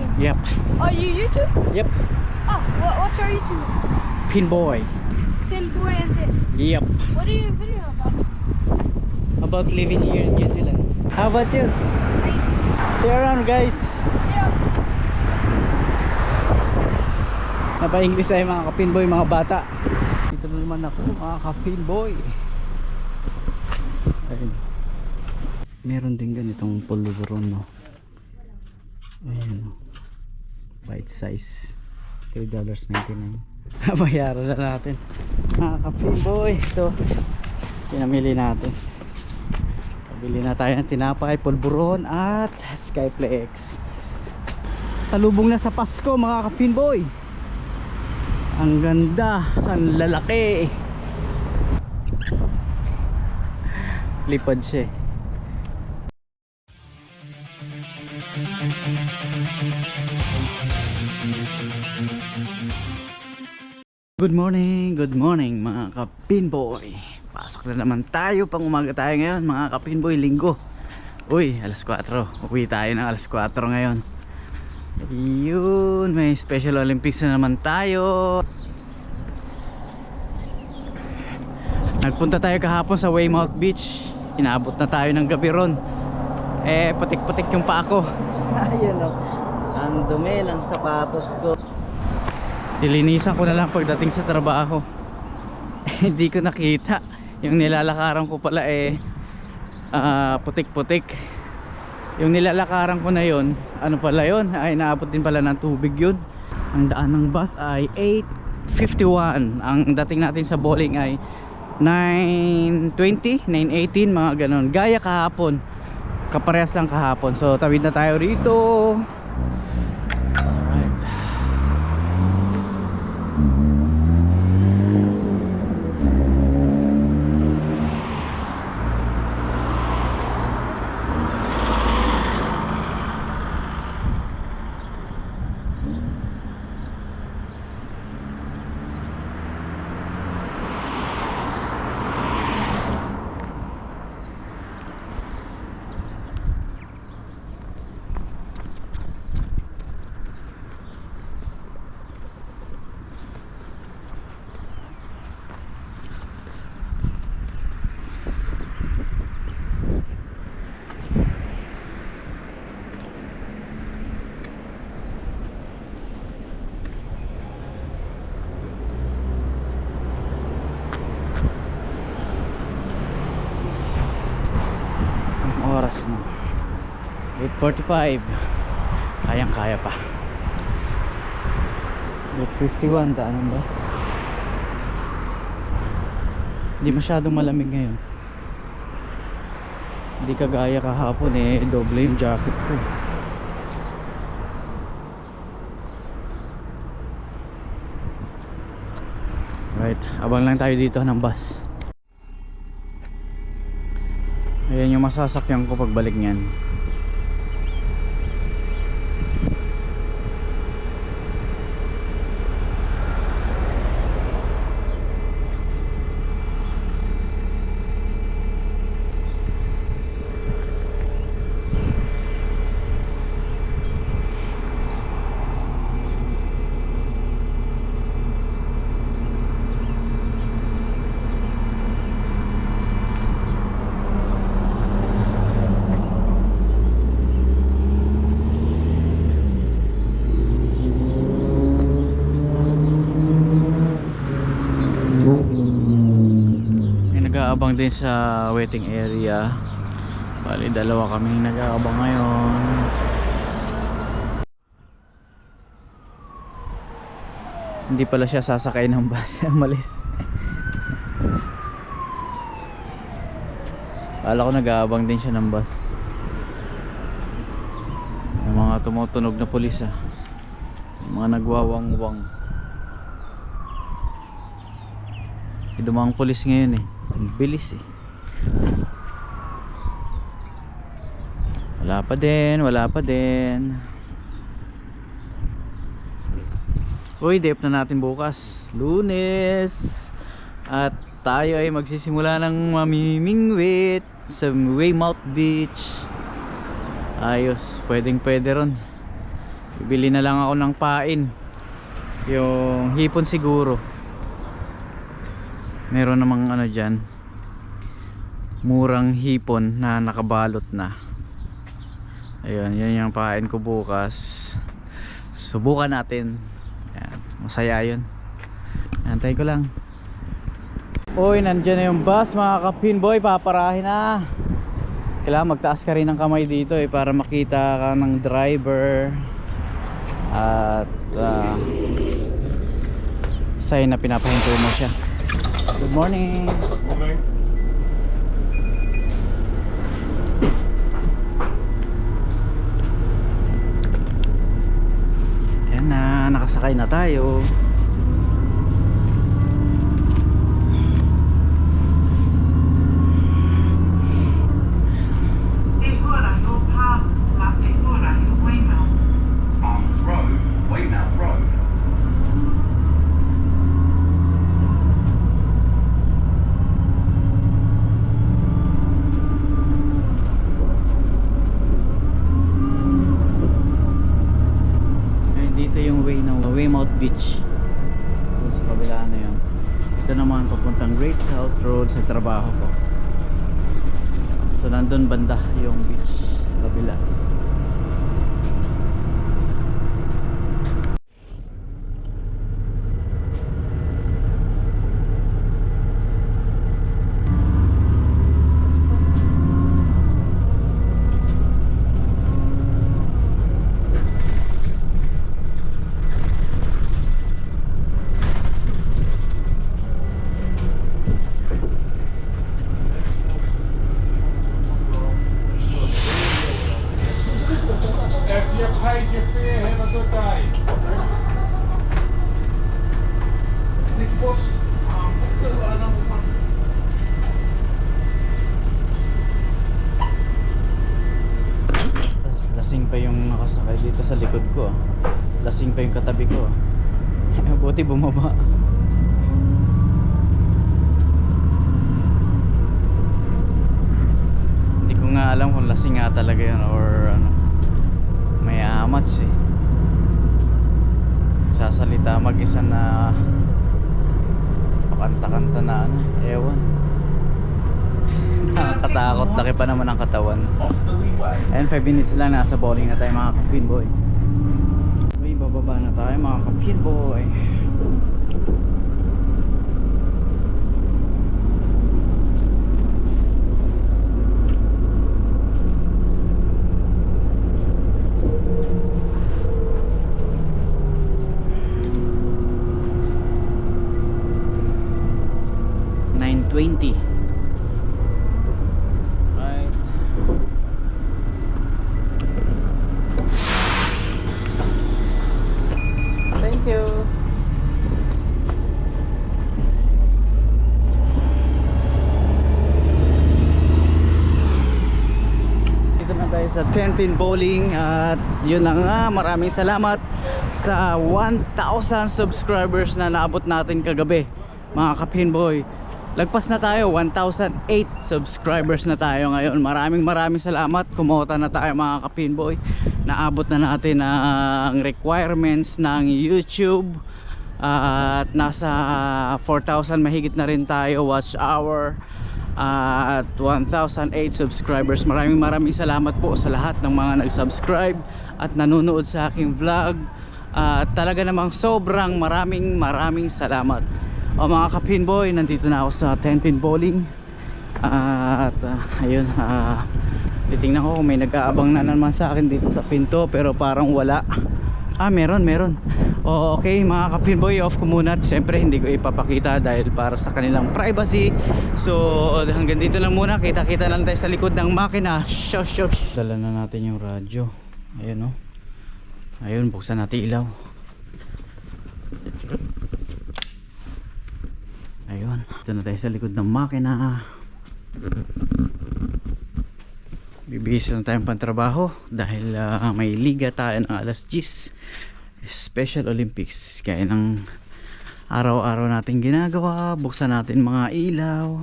YouTube? Yep. Oh, you YouTube? Yep. Oh, what's your YouTube? Pinboy. Pinboy and it. Yep. What are your video about? About living here in New Zealand. How about you? See you around, guys. Yeah. Napa-English ay mga ka-Pinboy, mga bata. Dito na naman ako, mga ka-Pinboy. Ayun. Meron din ganitong pulveron, no. Ayan, no. Bite size. $3.99. Bayaran na natin. Mga ka-Pinboy, ito. Pinamili natin. Pabili na tayo ng tinapay, pulveron at Skyflex. Salubong na sa Pasko, mga ka-Pinboy. Ang ganda, ang lalaki. Lipad siya. Good morning mga ka-Pinboy. Pasok na naman tayo, pang umaga tayo ngayon mga ka-Pinboy, linggo. Uy, alas 4, uwi tayo ng alas 4 ngayon. Yun, may Special Olympics na naman tayo. Nagpunta tayo kahapon sa Weymouth Beach. Inabot na tayo ng gabi ron. Putik-putik yung paa ko. Ayan o, ang dumi ng sapatos ko. Nilinisan ko na lang pagdating sa trabaho. Hindi ko nakita. Yung nilalakaran ko pala putik-putik. Yung nilalakaran ko na yon, ano pala yon, ay naabot din pala ng tubig yun. Ang daan ng bus ay 8:51. Ang dating natin sa bowling ay 9:20, 9:18, mga ganon. Gaya kahapon, kaparehas lang kahapon. So tawid na tayo rito. Oras mo 8:45, kayang kaya pa. 8:51, daan ng bus. Hindi masyadong malamig ngayon, hindi kagaya kahapon doble yung jacket ko. Right, abang lang tayo dito ng bus. Ayan yung masasakyan ko pagbalik niyan. Nag-aabang din sa waiting area. Bali dalawa kaming nag-aabang ngayon. Hindi pala siya sasakay ng bus. Malis. Kala ko nag-aabang din siya ng bus. Yung mga tumutunog na pulis yung mga nagwawang-wang. Dumang pulis ngayon ang bilis wala pa din. Uy, day off na natin bukas, Lunes, at tayo ay magsisimula ng mamimingwit sa Weymouth Beach. Ayos, pwede ron. Bibili na lang ako ng pain. Yung hipon siguro. Meron namang ano dyan, murang hipon na nakabalot na. Ayun, yun yung pain ko bukas. Subukan natin. Ayan, masaya yun. Antay ko lang. Uy, nandyan na yung bus mga kapinboy. Paparahin na. Kailangan magtaas ka rin ng kamay dito para makita ka ng driver. At sign na pinapahinto mo siya. Good morning. Good morning. Ayan na, nakasakay na tayo. Arms Road, Weymouth Road. Ayan, dito yung way ng Weymouth Beach. Doon sa kabila na yun. Ito naman papuntang Great South Road sa trabaho ko. So nandun banda yung beach sa kabila. If you paid your fare, have a good day. Sige, boss. Wala na po. Lasing pa yung nakasakay dito sa likod ko. Lasing pa yung katabi ko. Buti bumaba. Hindi ko nga alam kung lasing nga talaga yun or ano. May amats eh. Sasalita mag-isa na pakanta-kanta na ano. Ewan. Nakakatakot. Laki pa naman ang katawan. Oscar Leeway. Ayan, 5 minutes lang, nasa bowling na tayo mga kapinboy. Uy, bababa na tayo mga kapinboy. $9.20. Right. Thank you. Dito na tayo sa 10-pin bowling at yun na nga, maraming salamat sa 1,000 subscribers na naabot natin kagabi mga kapinboy. Lagpas na tayo, 1,008 subscribers na tayo ngayon. Maraming salamat. Kumota na tayo mga kapinboy. Naabot na natin ang requirements ng YouTube. At nasa 4,000 mahigit na rin tayo watch hour. At 1,008 subscribers. Maraming salamat po sa lahat ng mga nag-subscribe at nanonood sa aking vlog. At talaga namang sobrang maraming salamat. O mga kapinboy, nandito na ako sa 10-pin bowling. At ayun, titingnan ko kung may nag-aabang na naman sa akin dito sa pinto, pero parang wala. Meron. O okay mga kapinboy, off ko muna. Siyempre hindi ko ipapakita dahil para sa kanilang privacy. So hanggang dito lang muna. Kita lang tayo sa likod ng makina. Shush. Dala na natin yung radyo. Ayun o. Ayun, buksan natin ilaw. Ayun, ito na tayo sa likod ng makina. Bibihis lang tayong pantrabaho dahil may liga tayo ng alas 10, Special Olympics. Kaya ng araw-araw natin ginagawa. Buksan natin mga ilaw.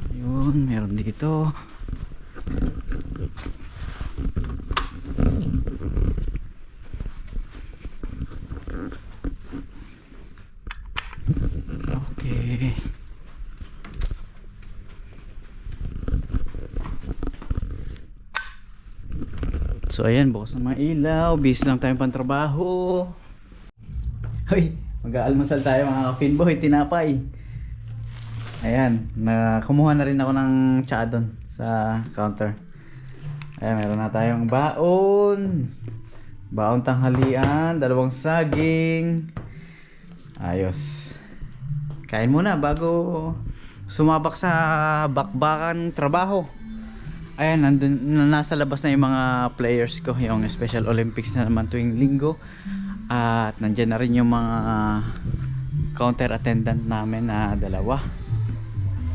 Ayun, meron dito. So ayan, bukas na mga ilaw. Busy lang tayong pantrabaho. Hoy, mag-aalmusal tayo mga kapinboy, tinapay. Ayan, kumuha na rin ako ng tsaa doon sa counter. Ayan, meron na tayong baon. Baon tanghalian, 2 saging. Ayos. Kain muna bago sumabak sa bakbakan trabaho. Ayan, nasa labas na yung mga players ko. Yung Special Olympics na naman tuwing linggo. At nandyan na rin yung mga counter attendant namin na 2.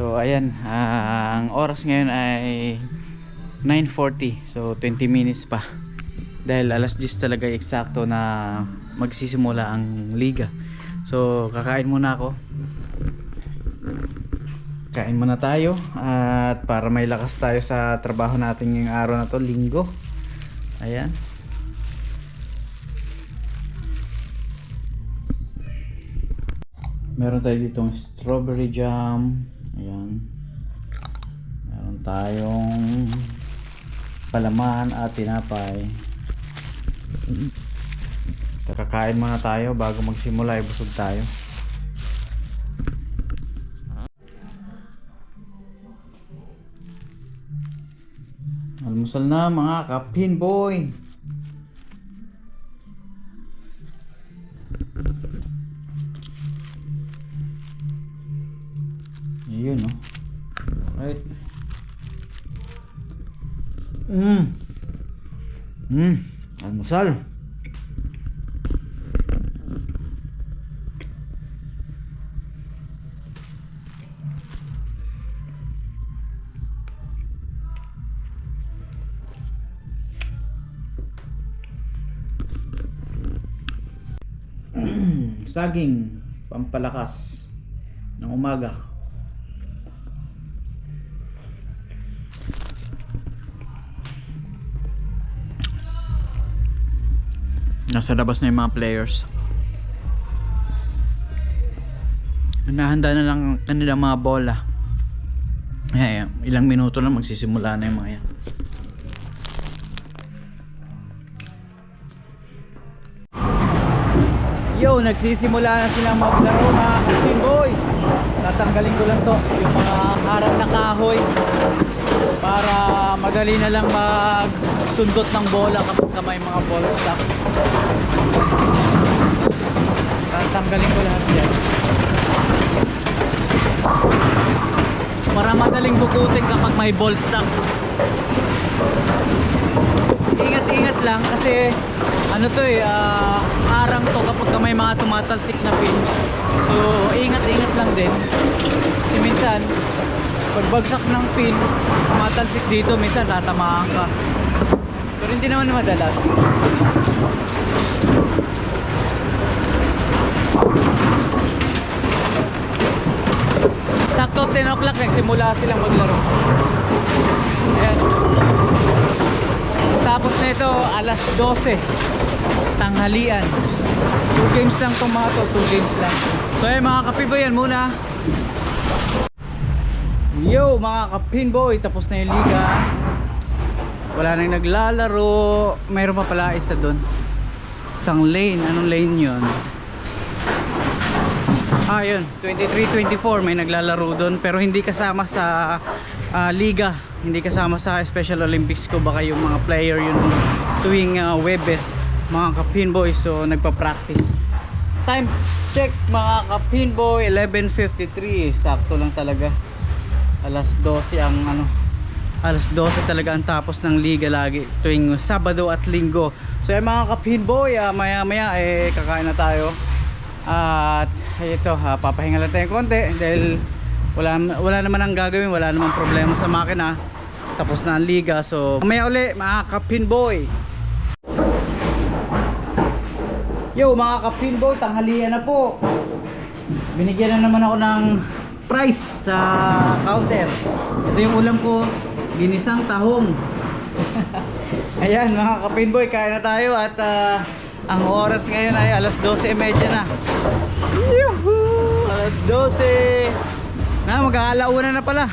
So ayan, ang oras ngayon ay 9:40. So 20 minutes pa. Dahil alas 10 talaga eksakto na magsisimula ang liga. So kakain muna ako. Kain muna tayo at para may lakas tayo sa trabaho natin ngayong araw na to, linggo. Ayan. Meron tayo ditong strawberry jam. Ayan. Meron tayong palaman at tinapay. Kakain muna tayo bago magsimula, busog tayo. Almusal na mga kapinboy. Ayun, no? Right. Almusal. Saging pampalakas ng umaga. Nasa labas na yung mga players. Nahanda na lang kanilang mga bola. Ayan, ilang minuto lang magsisimula na yung mga yan. Yo, nagsisimula na silang maglaro mga kapinboy. Tatanggalin ko lang to, yung mga harap na kahoy, para madali na lang magsundot ng bola kapag may mga ball stop. Tatanggalin ko lahat yan para madaling bukutin kapag may ball stop. Ingat-ingat lang kasi ano to harang to kapag may mga tumatalsik na pin. So ingat-ingat lang din kasi minsan pagbagsak ng pin tumatalsik dito, minsan tatamaan ka, pero hindi naman madalas. Sakto 10 o'clock nagsimula silang maglaro. Ayan. Tapos na ito alas 12 tanghalian. 2 games lang itong mga to, 2 games lang. So ay mga kapinboy, yan muna. Yo mga kapinboy, tapos na yung liga. Wala nang naglalaro. Mayroon pa pala isa doon, isang lane. Anong lane yun? Yun, 23-24 may naglalaro doon, pero hindi kasama sa liga, hindi kasama sa Special Olympics ko. Baka yung mga player yun tuwing Webes mga kapinboy, so nagpa-practice. Time check mga kapinboy, 11:53. Sakto lang talaga, alas 12 ang alas 12 talaga ang tapos ng liga lagi tuwing Sabado at Linggo. So yung mga kapinboy, maya maya kakain na tayo. At ito, papahinga lang tayo konti dahil wala naman ang gagawin, wala namang problema sa makina. Tapos na ang liga, so mamaya uli mga kapinboy. Yo mga kapinboy, tanghalian na po. Binigyan na naman ako ng price sa counter. Ito yung ulam ko, ginisang tahong. Ayan mga kapinboy, kain na tayo. At ang oras ngayon ay alas 12:30 na. Yuhu! Alas 12 na, mag-aalauna na pala.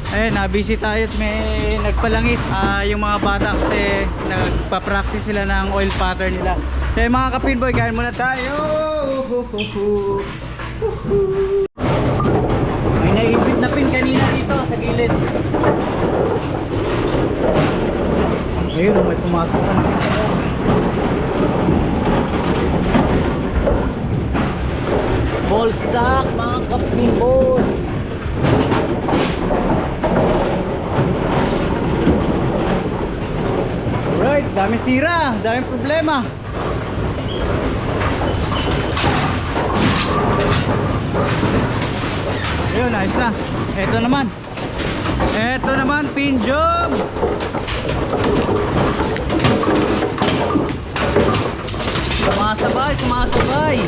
Ayun, nabisi tayo at may nagpalangis. Yung mga bata kasi nagpa-practice sila ng oil pattern nila. So yung mga kapinboy, kain muna tayo. May naipit na pin kanina dito sa gilid. Ayun, may pumasok na. Ball stock mga kapinboy. Right, dami sira, dami problema. Ayun, ayos na. Ito naman, pin job. Sumasabay.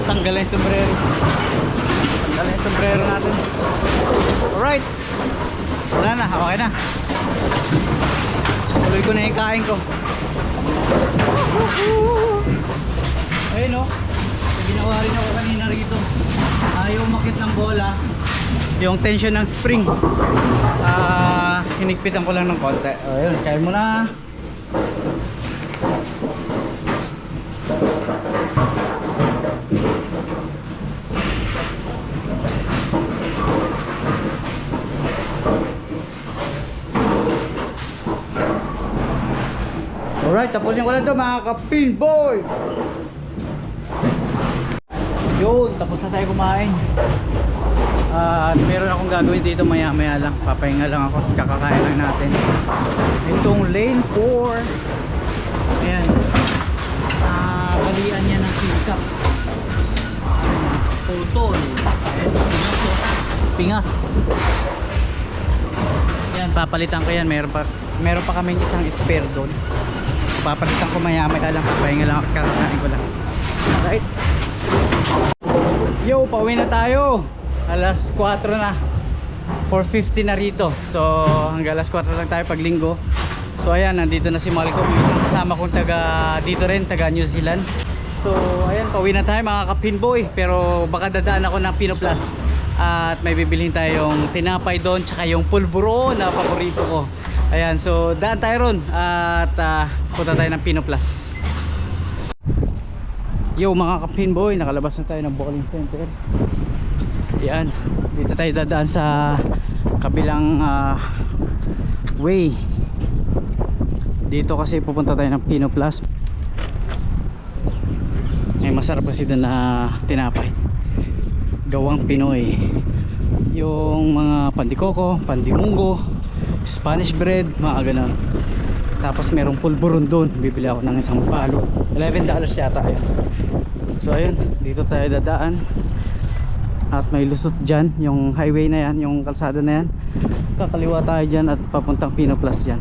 Tanggal yung sombrero. Natin. Alright. Wala na, okay na. Tuloy ko na yung kain ko. Ayun o. Ginawa rin ako kanina rito. Yung umakit ng bola, yung tension ng spring, hinigpitan ko lang ng konti. Ayun, kain mo na. Alright, tapusin ko na ito mga ka-pinboy. Yun, tapos na tayo kumain. At meron akong gagawin dito maya lang. Papahinga lang ako, kakakain lang natin. Itong lane 4. Ayan. Balian niya ng sikap. Putol. Ayan, pingas. Ayan, papalitan ko yan. Meron pa kaming isang spare doon. Papalitan ko maya lang. Papahinga lang ako, kakakain ko lang. Alright. Yo, pauwi na tayo. Alas 4 na. 4:50 na rito. So hanggang alas 4 lang tayo pag linggo. So ayan, nandito na si Malcolm, isang kasama kong taga dito rin, taga New Zealand. So ayan, pauwi na tayo mga ka-pinboy. Pero baka dadaan ako ng Pino Plus. At may bibilhin tayong tinapay doon, tsaka yung pulburo na paborito ko. Ayan, so daan tayo ron. At punta tayo ng Pino Plus. Yo mga ka-pinboy, nakalabas na tayo ng bowling center. Yan, dito tayo dadaan sa kabilang way. Dito kasi pupunta tayo ng Pino Plus. May masarap kasi doon na tinapay, gawang Pinoy. Yung mga pandikoko, pandimunggo, Spanish bread, mga ganun. Tapos merong pulburon doon. Bibili ako ng isang palo, $11 yata yun. So ayun, dito tayo dadaan. At may lusot dyan, yung highway na yan, yung kalsada na yan. Kakaliwa tayo dyan at papuntang Pino Plus dyan.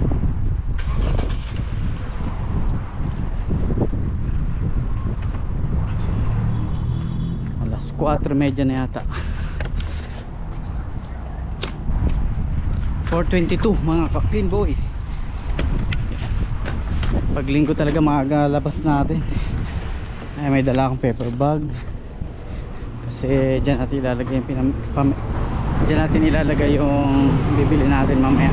Alas 4:30 na yata. 4:22 mga ka-pinboy. Pag linggo talaga magalabas natin. Ay, may dala akong paper bag. Kasi dyan natin ilalagay yung dyan natin ilalagay yung bibili natin mamaya.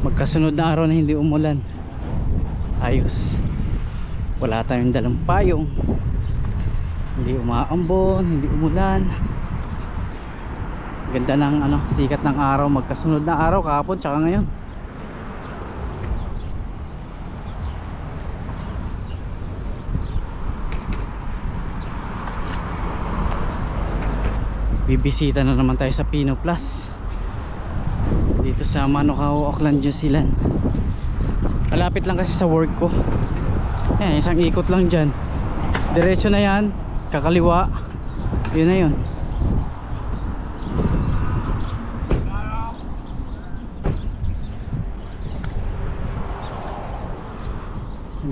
Magkasunod na araw na hindi umulan. Ayos. Wala tayong dalang payong. Hindi umaambon, hindi umulan. Ganda ng sikat ng araw, magkasunod na araw kahapon tsaka ngayon. Bibisita na naman tayo sa Pino Plus dito sa Manukau, Auckland, New Zealand. Malapit lang kasi sa work ko. Yan, isang ikot lang dyan. Diretso na yan, kakaliwa. Yun na yun.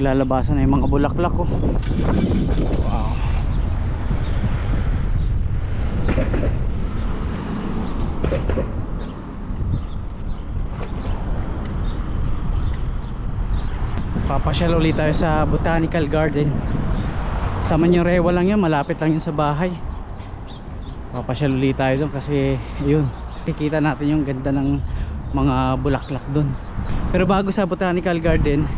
Naglalabasan na yung mga bulaklak ko. Wow. Papasyal ulit tayo sa Botanical Garden. Sa Manyarewa lang yan, malapit lang yun sa bahay. Papasyal ulit tayo doon kasi yun, kikita natin yung ganda ng mga bulaklak doon. Pero bago sa Botanical Garden,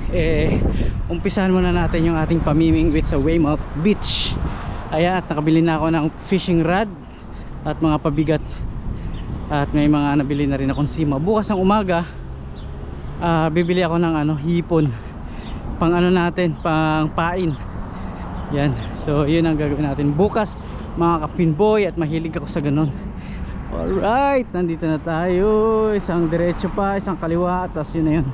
umpisahan muna natin yung ating pamimingwit sa Weymouth Beach. Ayan, at nakabili na ako ng fishing rod at mga pabigat. At may mga nabili na rin akong sima. Bukas ng umaga, bibili ako ng hipon. Pang natin, pang pain. Yan, so yun ang gagawin natin bukas mga kapinboy, at mahilig ako sa ganun. Alright, nandito na tayo. Isang diretso pa, isang kaliwa, at tapos yun na yun.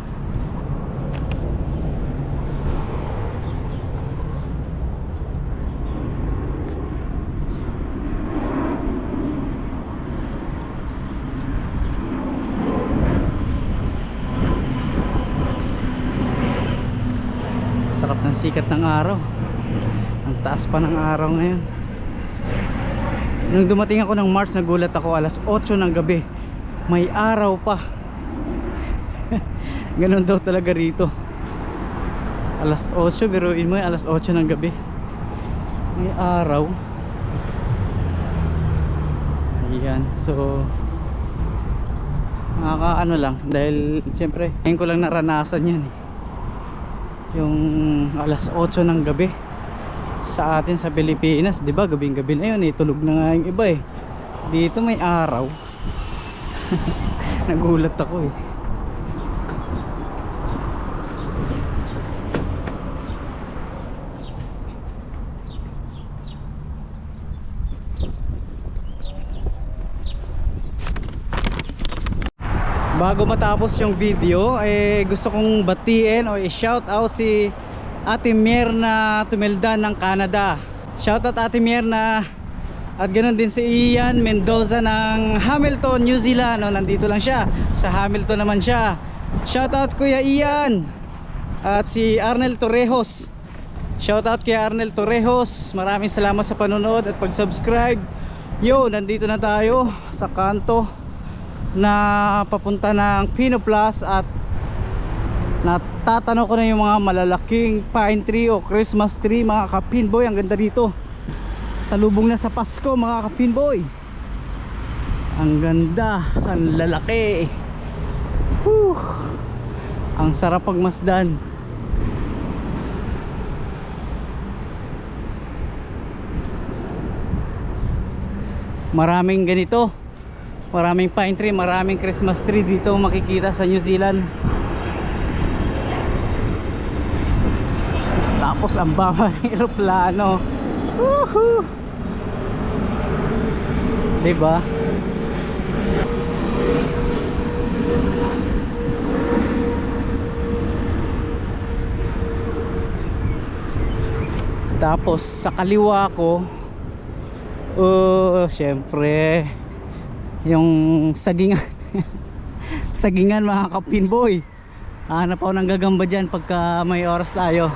Sarap ng sikat ng araw. Ang taas pa ng araw ngayon. Nung dumating ako ng March, nagulat ako, alas 8 ng gabi may araw pa. Ganun daw talaga rito. Alas 8, biruin mo, alas 8 ng gabi may araw. Ayan, so nakakaano lang, dahil siyempre ngayon ko lang naranasan yan yung alas 8 ng gabi. Sa atin sa Pilipinas, 'di ba, gabing-gabi na 'yun, tulog na nga yung iba eh. Dito may araw. Nagulat ako eh. Bago matapos yung video, gusto kong batiin o i-shout out si Ate Myrna Tumeldan ng Canada. Shoutout Ate Myrna. At ganoon din si Ian Mendoza ng Hamilton, New Zealand. Nandito lang siya. Sa Hamilton naman siya. Shoutout Kuya Ian. At si Arnel Torrejos. Shoutout kay Arnel Torrejos. Maraming salamat sa panonood at pag-subscribe. Yo, nandito na tayo sa kanto na papunta ng Pino Plus, at natatanong ko na yung mga malalaking pine tree o Christmas tree mga kapinboy. Ang ganda dito, salubong na sa Pasko mga kapinboy. Ang ganda, ang lalaki. Whew. Ang sarap pagmasdan. Maraming ganito, maraming pine tree, maraming Christmas tree dito makikita sa New Zealand. Tapos ang baba ng eroplano. Woohoo! Diba? Tapos sa kaliwa ko, syempre yung sagingan. Sagingan mga kapinboy. Hanap ako ng gagamba dyan pagka may oras tayo.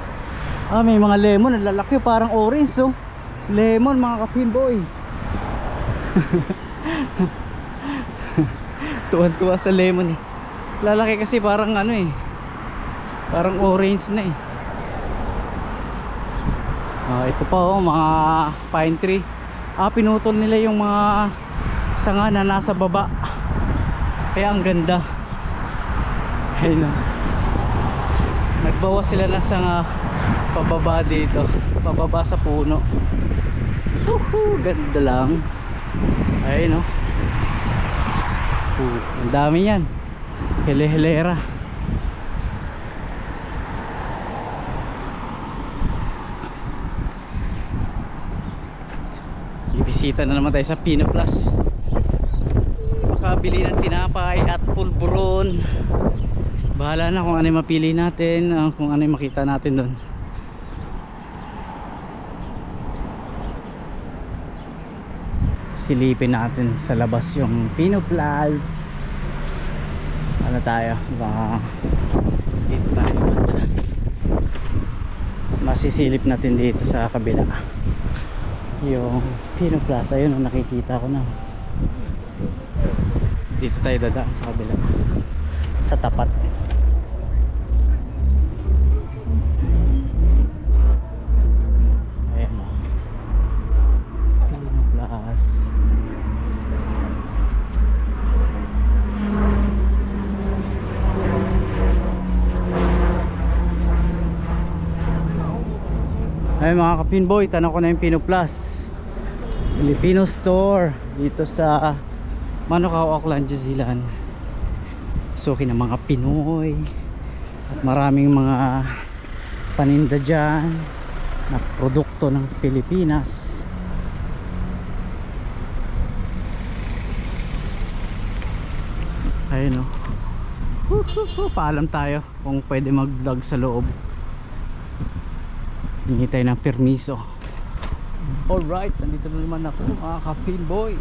May mga lemon, ang lalaki, parang orange. So lemon mga kapinboy. Tuwan-tuwa sa lemon eh. Lalaki kasi parang parang orange na eh. Ito pa mga pine tree. Pinutol nila yung mga sanga na nasa baba, kaya ang ganda. Ayun, nagbawa sila ng sanga pababa dito, pababa sa puno. Ganda lang. Ayun ang dami yan. Hele-helera. Ibisita na naman tayo sa Pino Plus. Makabili ng tinapay at pulburon. Bahala na kung ano yung mapili natin, kung ano yung makita natin doon. Silipin natin sa labas yung Pino Plus. Ano tayo? Baka dito tayo. Masisilip natin dito sa kabila yung Pino Plaza. Yun ang nakikita ko na. Dito tayo dadaan sa kabila, sa tapat. Ayan o, Pino Plaza. Ay mga kapinboy, tanong ko na yung Pino Plus Filipino store dito sa Manukau, Auckland, New Zealand. Suki ng mga Pinoy at maraming mga paninda dyan na produkto ng Pilipinas. Ayun o, paalam tayo kung pwede mag-vlog sa loob. Hingi tayo ng permiso. Alright, nandito na naman ako mga ka-pinboy.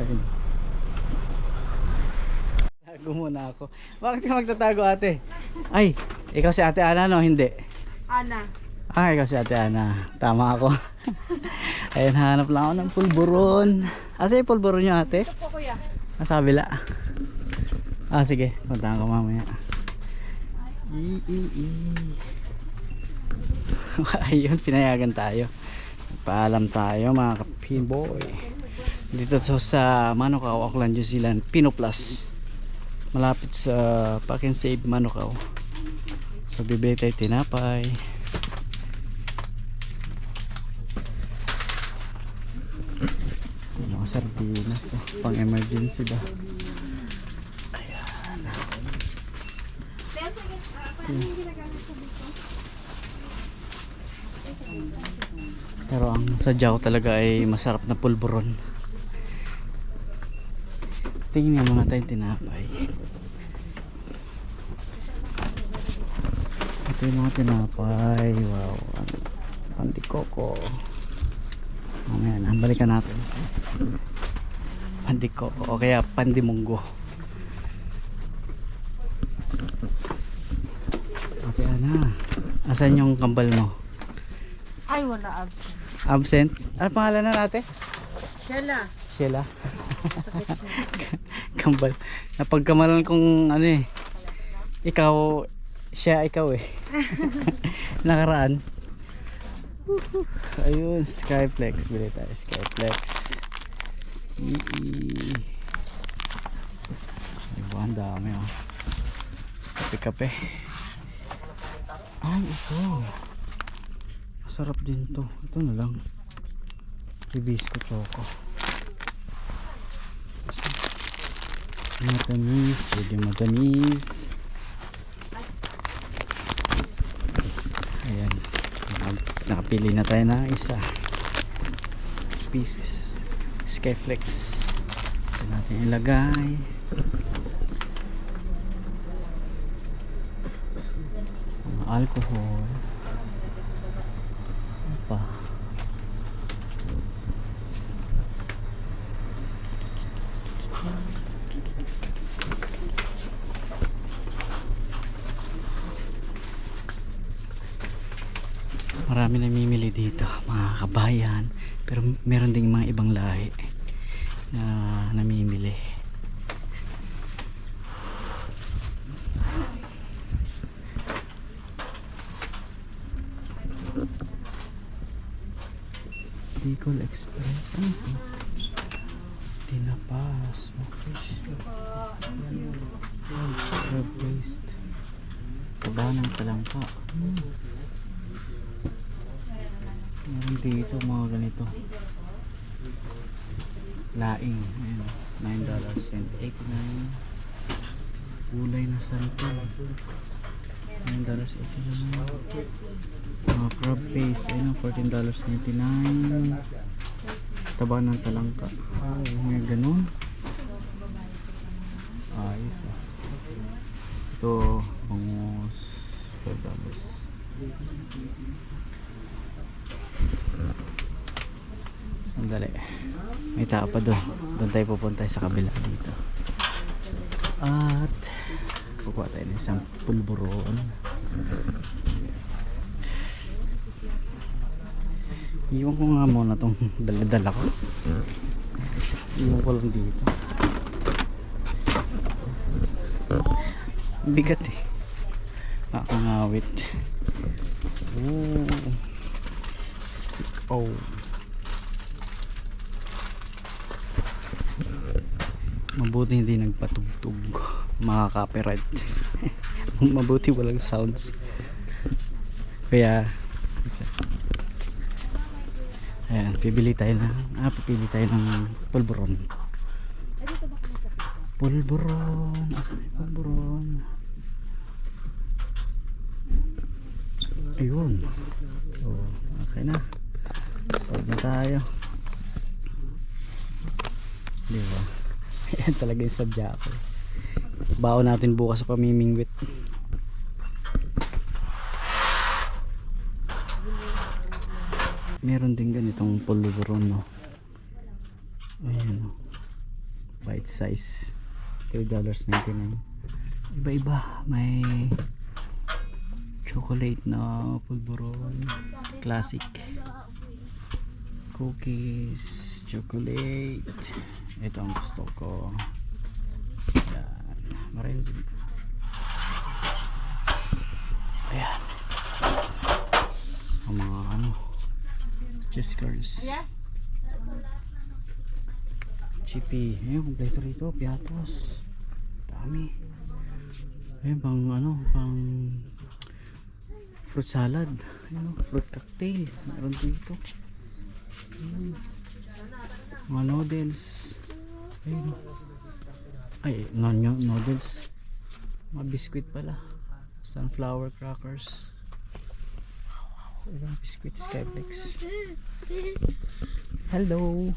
Ayun. Tago muna ako. Bakit ka magtatago, ate? Ay, ikaw si ate Ana, no? Hindi. Ana. Ay, ikaw si ate Ana. Tama ako. Ayun, hanap lang ako ng pulburon. Asa yung pulburon nyo, ate? Ito po, kuya. Nasa kabila. Ah, sige. Puntahan ko mamaya. Ayun, pinayagan tayo. Paalam tayo mga ka-pinboy. Dito to sa Manukau, Auckland, New Zealand, Pino Plus. Malapit sa Pack and Save Manukau. So bibili tayo tinapay. Mga sardinas, pang emergency ba? Ayan. Pero ang sadya ko talaga ay masarap na pulburon. Tingnan muna tayong tinapay. Ito yung mga tinapay. Wow, pandikoko. Ayan, balikan natin. Pandikoko o kaya pandimunggo. Okay, Ana, asan yung kambal mo? Ay, wala absent. Absent? Ano pangalan na natin? Sheila. Sheila. Kambal. Napagkamalan kong ano eh. Ikaw, siya ikaw eh. Nakaraan. Ayun, Skyflex. Bili tayo Skyflex. Diba, ang dami oh. Kape-kape. Ay, ito. Masarap din to. Ito na lang. Hibisco choco. Matamis. Medyo matamis. Ayan. Nakapili na tayo na isa. Pieces. Skyflex. Ito natin ilagay. Mga alcohol. Pa. Marami namimili dito mga kabayan, pero meron ding mga ibang lahi na namimili. Bicol Express. Ano ito? Tinapas. Fish. Crab paste. Kabanang talangka. Meron dito mga ganito. Laing. Ayan. $9.89. Gulay na santol. $9.89. Mga crab paste. Ayun, $14.99. Taba ng talangka. Oh, may ganun. Ayos ah. Ito, bangus. $4. Sandali. May tao pa doon. Doon tayo pupunta sa kabila dito. At kukuha tayo ng isang pulburon. Iwan ko nga muna tong dala-dala ko. Iwan ko lang dito. Bigat eh. Nakangawit. Ooh. Stick oh. Mabuti hindi nagpatugtog. Makaka-copyright. Mabuti walang sounds. Kaya ayan, pipili tayo ng pulburon. Pulburon. Pulburon. Ayun. So, okay na. Solve na tayo. Diba? Ayan talaga yung sadya ko. Baon natin bukas sa pamimingwit. Meron din ganitong pulburon, no? Ayan, no? Bite size. $3.99. Iba-iba. May chocolate na pulburon. Classic. Cookies. Chocolate. Ito ang gusto ko. Ayan. Maraming din. Ayan. Ang mga ano. Cheskers. Chippy. Ayun, kompleto rito. Piatos. Dami. Ayun, pang ano, pang fruit salad. Ayun, fruit cocktail. Meron dito. Ayun. Mga noodles. Ayun. Ay, noodles. Mga biscuit pala. Sunflower crackers. Ilang biscuit, Skyflex. Hello.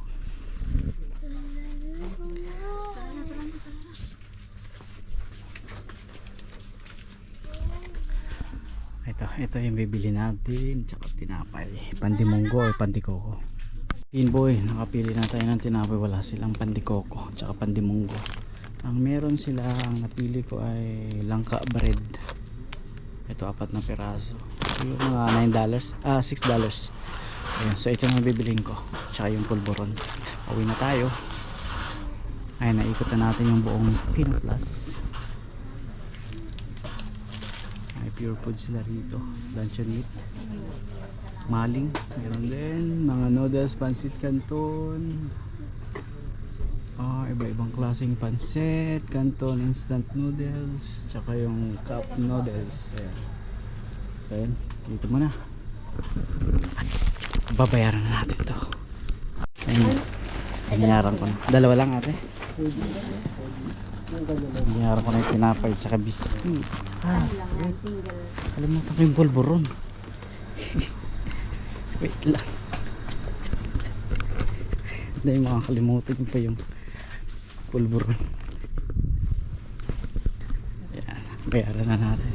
Ito yung bibili natin. Tsaka tinapay. Pandimunggo or pandikoko. Pinboy, nakapili na tayo ng tinapay. Wala silang pandikoko. Tsaka pandimunggo. Ang meron sila, ang napili ko ay langka bread. Ito 4 na piraso. Yung mga $9, $6. Ayun, so ito na bibilhin ko. Tsaka yung pulburon. Uwi na tayo. Ayun, naikot na natin yung buong Pino Plus. Ay, pure food sila rito. Luncheon meat. Maling. Meron din. Mga noodles, pancit canton. Iba-ibang klaseng pancit, canton, instant noodles, tsaka yung cup noodles. Ayan. So ayan, dito muna. Babayaran na natin to. Ayun, binayaran ko na. Dalawa lang ate. Binayaran ko na yung tinapay, tsaka biscuit. Tsaka, kalimutan ko yung pulburon. Wait lang. Hindi makakalimutan ko pa yung pulburon. Ayan, bayaran na natin.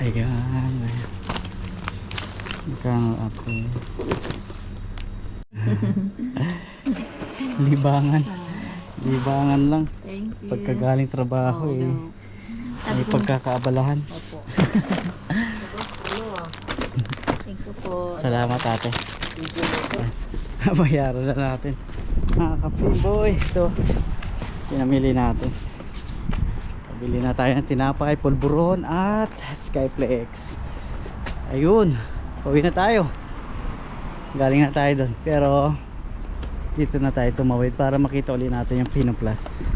Ayan. Magkano ako? Libangan. Libangan lang. Thank you. Pagkagaling trabaho may pagkakaabalahan. Opo. Thank you po. Salamat ate. Bayaran na natin. Nakaka-pinboy. Ito. Pinamili natin. Pabili na tayo ng tinapay, pulburon at Skyflex. Ayun. Pauwi na tayo. Galing na tayo doon. Pero dito na tayo tumawid para makita ulit natin yung Pino Plus.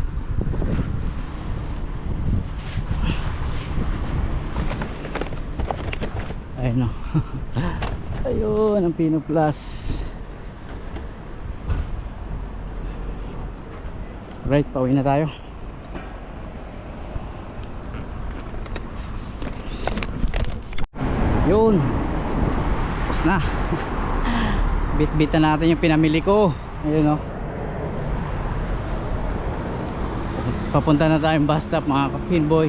Ayun o. Ayun ang Pino Plus. Right, pauwi na tayo. Yun. Tapos na. Bit-bitan natin yung pinamili ko. Ayun o. Papunta na tayong bus stop mga ka-pinboy.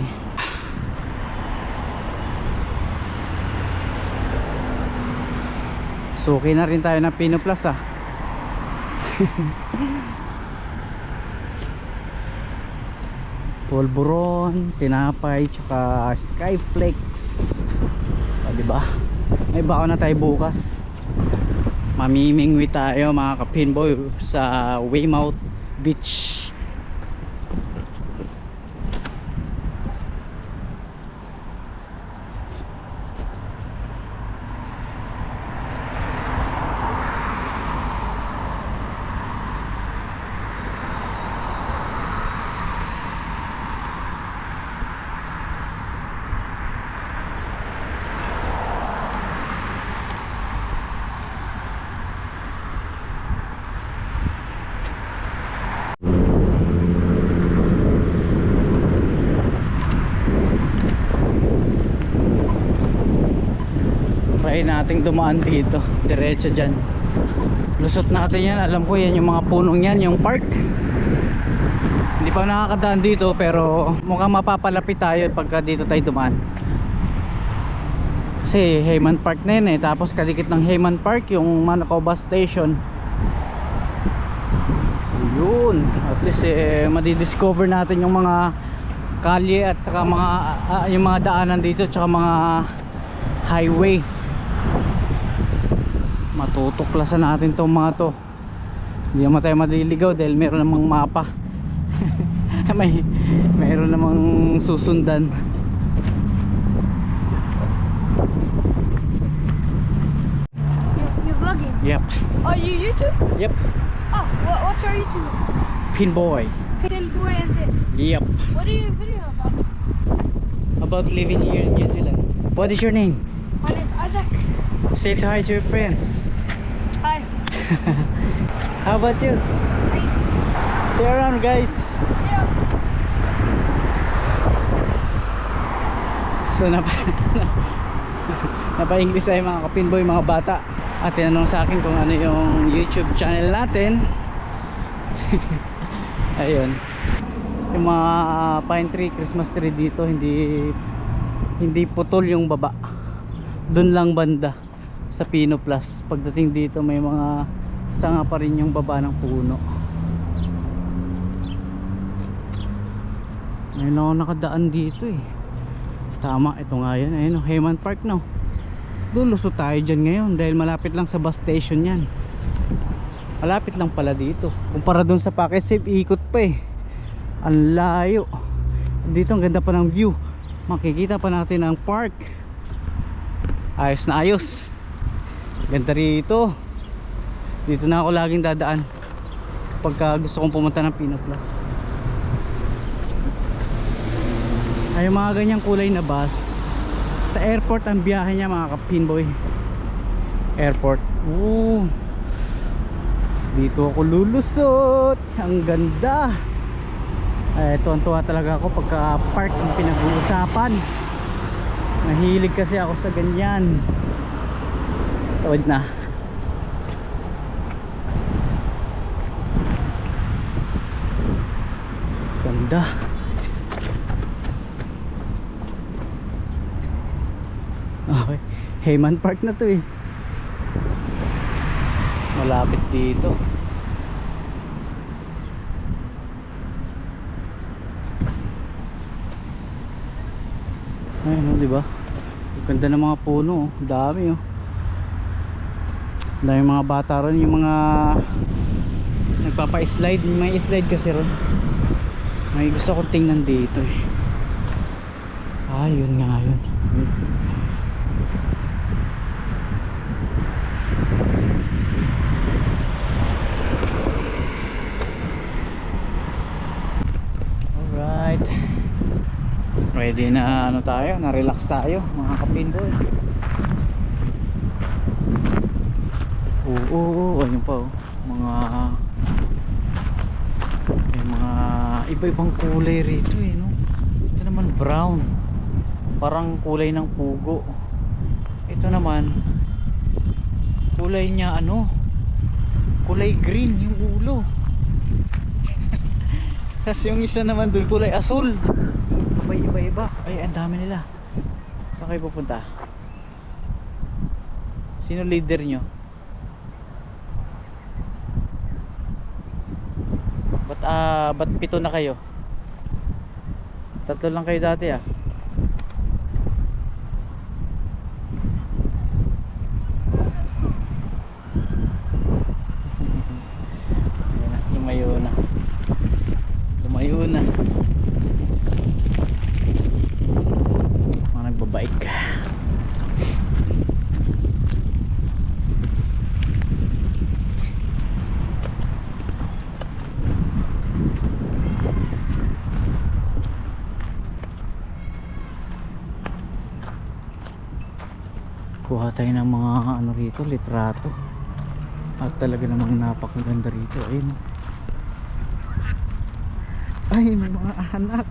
Suki na rin tayo ng Pino Plus ah. Pulburon, tinapay, tsaka Skyflex. di ba? May bako na tayo bukas. Mamimingwi tayo mga ka-pinboy sa Weymouth Beach. Try nating dumaan dito, diretso dyan. Lusot natin yan, alam ko yan yung mga punong yan, yung park. Hindi pa nakakadaan dito pero mukhang mapapalapit tayo pagka dito tayo dumaan. Kasi Hayman Park na yun eh, tapos kadikit ng Hayman Park yung Manukau Bus Station. Yun, at least madidiscover natin yung mga kalye at saka mga, yung mga daanan dito tsaka mga highway. Matutuklasan natin tong mga to. Hindi naman tayo maliligaw dahil meron namang mapa. Meron namang susundan. You're vlogging? Yep. Oh, you YouTube? Yep. Oh, what's your YouTube? Pinboy. Pinboy and it. Yep. What are your video about? About living here in New Zealand. What is your name? My name's Isaac. Say hi to your friends. Hi. How about you? Hi. See you around guys. Yeah. So napa-English tayo mga ka-pinboy, mga bata. At tinanong sa akin kung ano yung YouTube channel natin. Ayun. Yung mga pine tree, Christmas tree dito, hindi putol yung baba. Doon lang banda sa Pino Plus. Pagdating dito may mga sanga pa rin yung baba ng puno. Ngayon ako nakadaan dito eh. Tama, ito nga yan. Ayun, Hayman Park no. Lulusot tayo dyan ngayon dahil malapit lang sa bus station yan. Malapit lang pala dito. Kumpara dun sa Pocket Safe, ikot pa eh. Ang layo. Dito ang ganda pa ng view. Makikita pa natin ang park. Ayos na ayos. Ganda rito. Dito na ako laging dadaan pagka gusto kong pumunta ng Pino Plus. Ay mga ganyang kulay na bus sa airport ang biyahe niya mga ka-pinboy. Airport. Ooh. Dito ako lulusot. Ang ganda. Ay tuwan-tuwa talaga ako pagka park ang pinag-uusapan. Mahilig kasi ako sa ganyan. Tawad na. Ganda. Okay. Hayman Park na to eh. Malapit dito. Ayun, di ba? Ganda ng mga puno, oh. Dami oh. Dami mga bata ron, yung mga nagpapa-slide, may slide kasi ron. May gusto kong tingnan dito eh. Ah, yun nga yun. Alright. Ready na ano tayo, na-relax tayo mga ka-pinboy. Oo, ayun pa oh. Mga iba-ibang kulay rito eh, no? Ito naman brown. Parang kulay ng pugo. Ito naman kulay niya ano? Kulay green yung ulo. Kasi yung isa naman dun kulay asul. Iba-iba. Ay, ang dami nila. Saan kayo pupunta? Sino leader nyo? Ba't pito na kayo? Tatlo lang kayo dati ah. tayo ng mga ano rito, litrato. At talaga namang napakaganda rito. Ayun. Ay, may mga anak.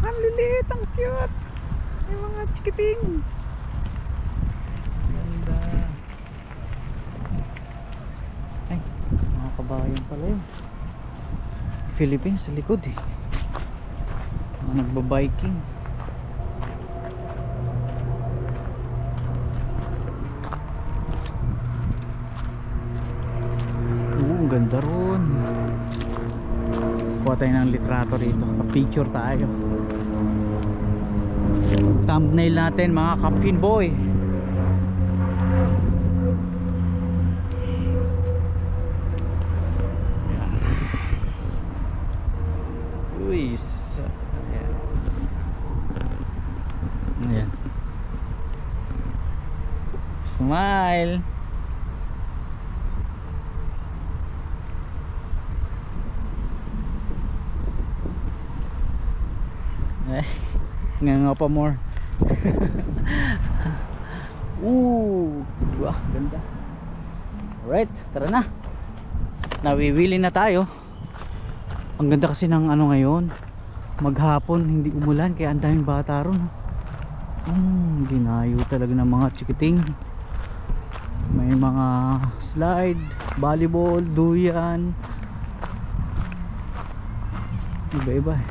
Ang liliit, ang cute. May mga chikiting. Ganda. Ay, mga kabayan pala yun. Philippines sa likod eh. Mga nagbabiking. Ang ganda ron. Kuha tayo ng litrato rito. Pa-picture tayo. Thumbnail natin mga Kapin Boy. Uy, ayan. Ayan. Smile. Nga pa more. Wah, ganda. Alright, tara na. Nawiwili na tayo. Ang ganda kasi ng ano ngayon. Maghapon, hindi umulan kaya ang daming bata ron. Ginayo talaga ng mga chikiting. May mga slide, volleyball, duyan. Iba-iba eh.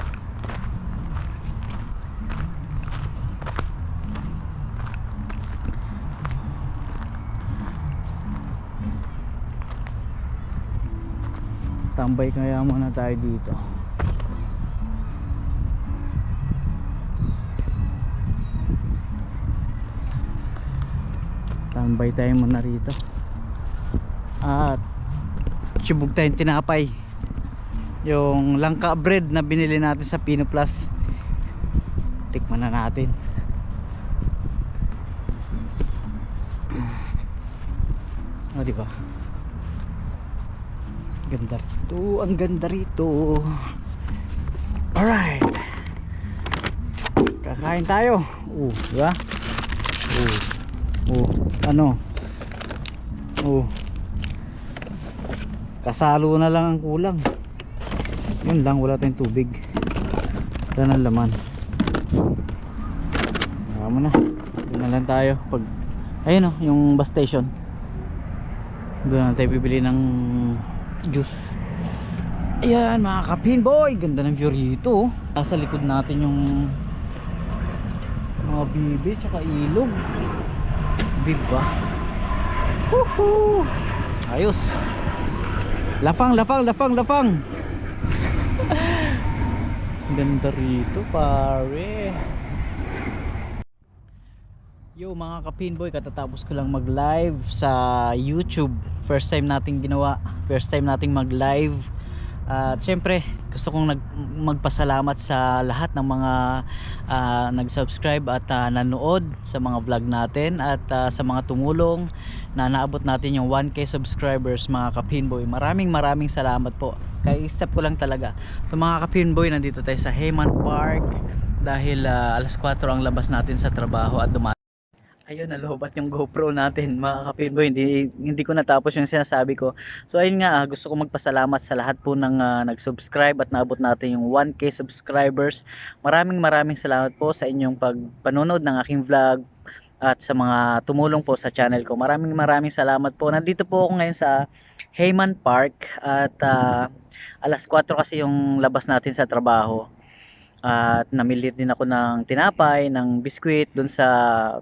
Tambay kaya muna tayo dito. Tambay tayo muna rito. At subog tayong tinapay. Yung langka bread na binili natin sa Pino Plus. Tikman na natin. O diba? Ganda rito, ang ganda rito. Alright, kakain tayo. Diba? Ano? Kasalo na lang ang kulang. Yun lang, wala tayong tubig. Wala ng laman. Kaya mo na. Doon na lang tayo pag, ayun o, yung bus station. Doon na tayo bibili ng juice. Ayan mga Kapin Boy, ganda ng view rito. Nasa likod natin yung mga bibi tsaka ilog. Big ba? Woohoo! Ayos. Lafang. Ganda rito pare. Yo mga Kapin Boy, katatapos ko lang mag live sa YouTube. First time nating ginawa, first time nating mag live. At syempre gusto kong magpasalamat sa lahat ng mga nag-subscribe at nanood sa mga vlog natin. At sa mga tumulong na naabot natin yung 1K subscribers mga Kapin Boy. Maraming salamat po. Kaya step ko lang talaga. So mga Kapin Boy, nandito tayo sa Hayman Park. Dahil alas 4 ang labas natin sa trabaho at ayun, nalobat yung GoPro natin mga Kapin Boy. Hindi ko natapos yung sinasabi ko. So ayun nga, gusto ko magpasalamat sa lahat po ng nag-subscribe at naabot natin yung 1K subscribers. Maraming salamat po sa inyong pagpanonood ng aking vlog at sa mga tumulong po sa channel ko. Maraming salamat po. Nandito po ako ngayon sa Hayman Park at alas 4 kasi yung labas natin sa trabaho. At namili din ako ng tinapay, ng biskwit dun sa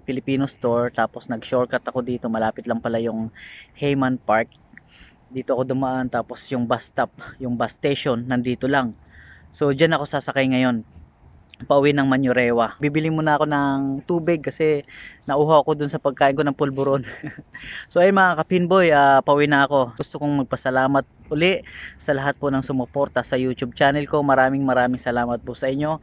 Filipino store. Tapos nag shortcut ako dito, malapit lang pala yung Hayman Park. Dito ako dumaan, tapos yung bus stop, yung bus station nandito lang. So dyan ako sasakay ngayon, pauwi ng Manurewa. Bibili muna ako ng tubig kasi nauhaw ako dun sa pagkain ko ng pulburon. So ay mga Kapin Boy, pauwi na ako. Gusto kong magpasalamat uli sa lahat po ng sumuporta sa YouTube channel ko. Maraming salamat po sa inyo.